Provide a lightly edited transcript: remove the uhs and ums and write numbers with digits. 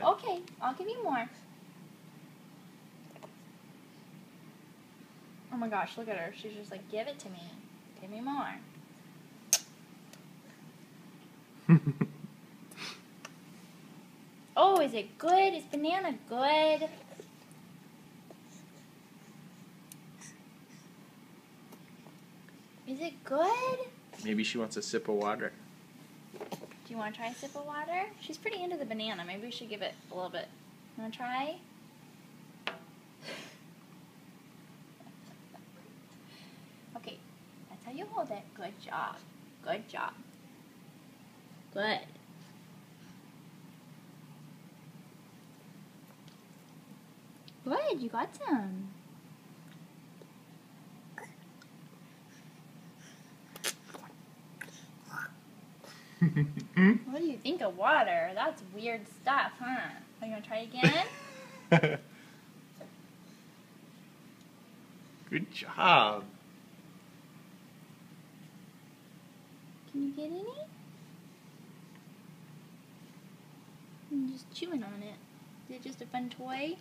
on it. Okay, I'll give you more. Oh my gosh, look at her. She's just like, give it to me. Give me more. Oh, is it good? Is banana good? Is it good? Maybe she wants a sip of water. Do you want to try a sip of water? She's pretty into the banana. Maybe we should give it a little bit. Want to try? Okay, that's how you hold it. Good job. Good job. Good. Good, you got some. What do you think of water? That's weird stuff, huh? Are you going to try again? Good job. Can you get any? I'm just chewing on it. Is it just a fun toy?